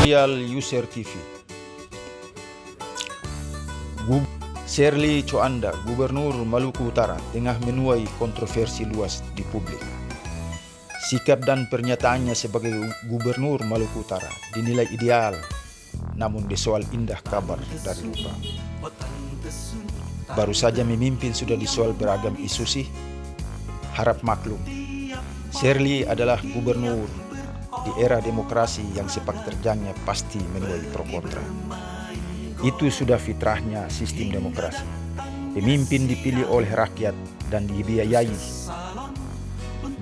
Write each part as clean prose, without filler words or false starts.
Serial User TV. Sherly Coanda, Gubernur Maluku Utara, tengah menuai kontroversi luas di publik. Sikap dan pernyataannya sebagai Gubernur Maluku Utara dinilai ideal, namun disoal indah kabar dari lupa. Baru saja memimpin sudah disoal beragam isu sih. Harap maklum, Sherly adalah gubernur di era demokrasi yang sepak terjangnya pasti menuai pro kontra. Itu sudah fitrahnya sistem demokrasi. Pemimpin dipilih oleh rakyat dan dibiayai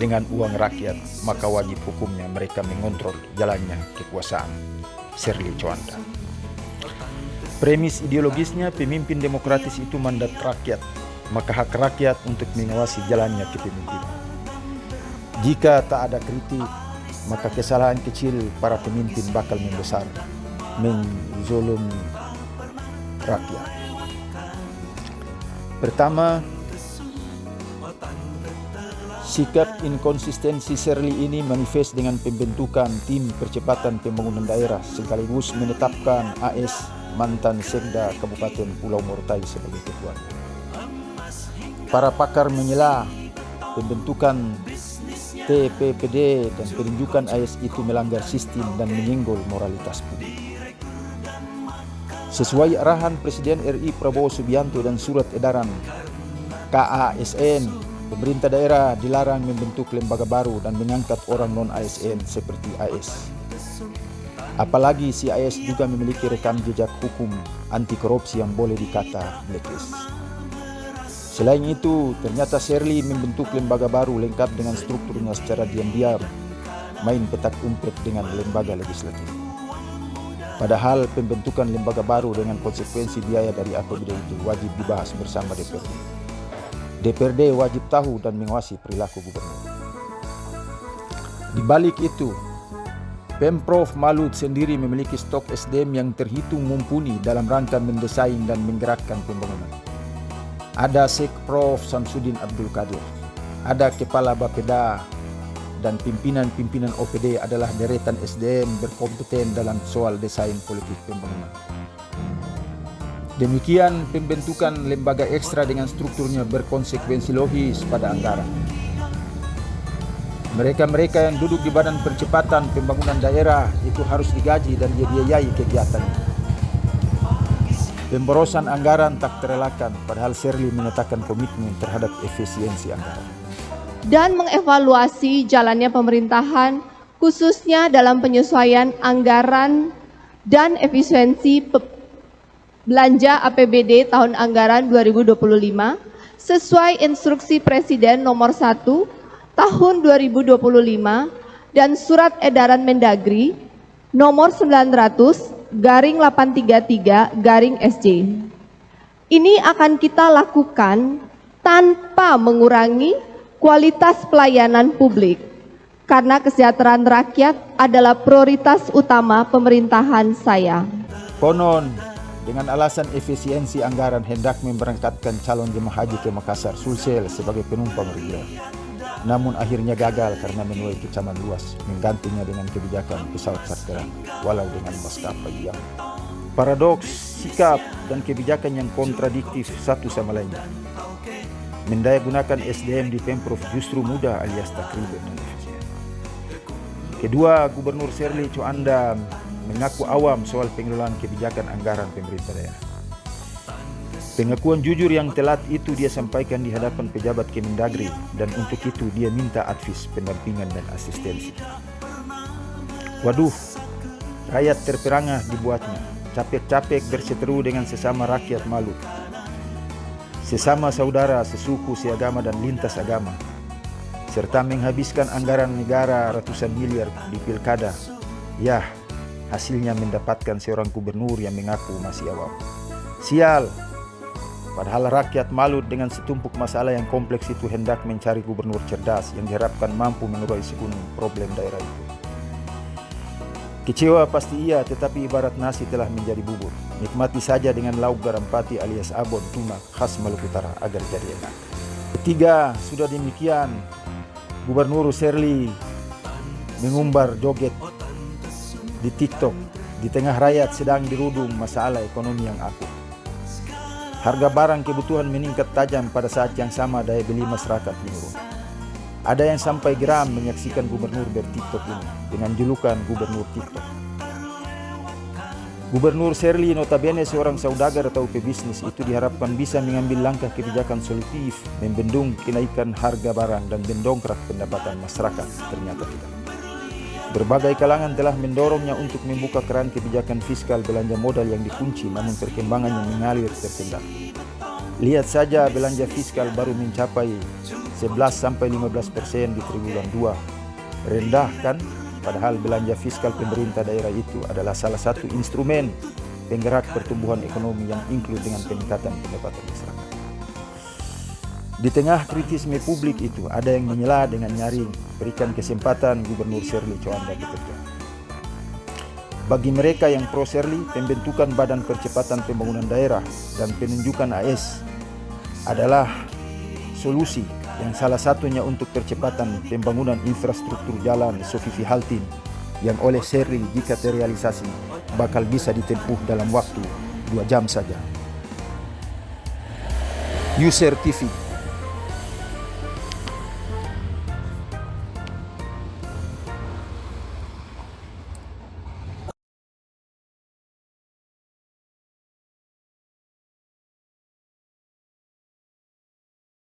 dengan uang rakyat, maka wajib hukumnya mereka mengontrol jalannya kekuasaan. Sherly Coanda. Premis ideologisnya, pemimpin demokratis itu mandat rakyat, maka hak rakyat untuk mengawasi jalannya kepemimpinan. Jika tak ada kritik, maka kesalahan kecil para pemimpin bakal membesar, menzolimi rakyat. Pertama, sikap inkonsistensi Sherly ini manifest dengan pembentukan tim percepatan pembangunan daerah sekaligus menetapkan AS mantan Sekda Kabupaten Pulau Morotai sebagai ketuanya. Para pakar menyela pembentukan TPPD dan penunjukan AS itu melanggar sistem dan menyinggol moralitas publik. Sesuai arahan Presiden RI Prabowo Subianto dan surat edaran KASN, pemerintah daerah dilarang membentuk lembaga baru dan mengangkat orang non-ASN seperti AS. Apalagi si AS juga memiliki rekam jejak hukum anti korupsi yang boleh dikata blacklist. Selain itu, ternyata Sherly membentuk lembaga baru lengkap dengan strukturnya secara diam-diam, main petak umpet dengan lembaga legislatif. Padahal pembentukan lembaga baru dengan konsekuensi biaya dari APBD itu wajib dibahas bersama DPRD. DPRD wajib tahu dan mengawasi perilaku gubernur. Di balik itu, Pemprov Malut sendiri memiliki stok SDM yang terhitung mumpuni dalam rangka mendesain dan menggerakkan pembangunan. Ada Sekprov Samsudin Abdul Qadir, ada Kepala Bapeda, dan pimpinan-pimpinan OPD adalah deretan SDM berkompeten dalam soal desain politik pembangunan. Demikian pembentukan lembaga ekstra dengan strukturnya berkonsekuensi logis pada anggaran. Mereka-mereka yang duduk di Badan Percepatan Pembangunan Daerah itu harus digaji dan dibiayai kegiatannya. Pemborosan anggaran tak terelakkan, padahal Sherly menyatakan komitmen terhadap efisiensi anggaran. Dan mengevaluasi jalannya pemerintahan, khususnya dalam penyesuaian anggaran dan efisiensi belanja APBD tahun anggaran 2025 sesuai instruksi Presiden nomor 1 tahun 2025 dan surat edaran Mendagri nomor 900/833/SJ. Ini akan kita lakukan tanpa mengurangi kualitas pelayanan publik, karena kesejahteraan rakyat adalah prioritas utama pemerintahan saya. Konon, dengan alasan efisiensi anggaran hendak memberangkatkan calon jemaah haji ke Makassar, Sulsel sebagai penumpang reguler. Namun akhirnya gagal karena menuai kecaman luas, menggantinya dengan kebijakan pesawat charteran, walau dengan maskapai yang paradoks, sikap dan kebijakan yang kontradiktif satu sama lainnya. Mendaya gunakan SDM di Pemprov justru mudah alias tak ribet dan efisien. Kedua, Gubernur Sherly Coanda mengaku awam soal pengelolaan kebijakan anggaran pemerintah daerah. Pengakuan jujur yang telat itu dia sampaikan di hadapan pejabat Kemendagri, dan untuk itu dia minta advis, pendampingan dan asistensi. Waduh, rakyat terperangah dibuatnya, capek-capek berseteru dengan sesama rakyat Malut, sesama saudara, sesuku, seagama dan lintas agama, serta menghabiskan anggaran negara ratusan miliar di pilkada. Yah, hasilnya mendapatkan seorang gubernur yang mengaku masih awam. Sial! Padahal rakyat Malut dengan setumpuk masalah yang kompleks itu hendak mencari gubernur cerdas yang diharapkan mampu mengurai segunung problem daerah itu. Kecewa pasti iya, tetapi ibarat nasi telah menjadi bubur. Nikmati saja dengan lauk garam pati alias abon tuna khas Maluku Utara agar jadi enak. Ketiga, sudah demikian, Gubernur Sherly mengumbar joget di TikTok Di tengah rakyat sedang dirudung masalah ekonomi yang akut. Harga barang kebutuhan meningkat tajam, pada saat yang sama daya beli masyarakat menurun. Ada yang sampai geram menyaksikan gubernur berTikTok ini dengan julukan Gubernur TikTok. Gubernur Sherly notabene seorang saudagar atau pebisnis itu diharapkan bisa mengambil langkah kebijakan solutif membendung kenaikan harga barang dan mendongkrak pendapatan masyarakat. Ternyata tidak. Berbagai kalangan telah mendorongnya untuk membuka keran kebijakan fiskal belanja modal yang dikunci, namun perkembangannya mengalir tersendat. Lihat saja, belanja fiskal baru mencapai 11-15% di triwulan 2. Rendah kan? Padahal belanja fiskal pemerintah daerah itu adalah salah satu instrumen penggerak pertumbuhan ekonomi yang include dengan peningkatan pendapatan masyarakat. Di tengah kritisme publik itu, ada yang menyela dengan nyaring berikan kesempatan Gubernur Sherly Coanda bekerja. Bagi mereka yang pro Sherly, pembentukan Badan Percepatan Pembangunan Daerah dan penunjukan AS adalah solusi yang salah satunya untuk percepatan pembangunan infrastruktur jalan Sofifi Haltin yang oleh Sherly jika terrealisasi bakal bisa ditempuh dalam waktu 2 jam saja. User TV.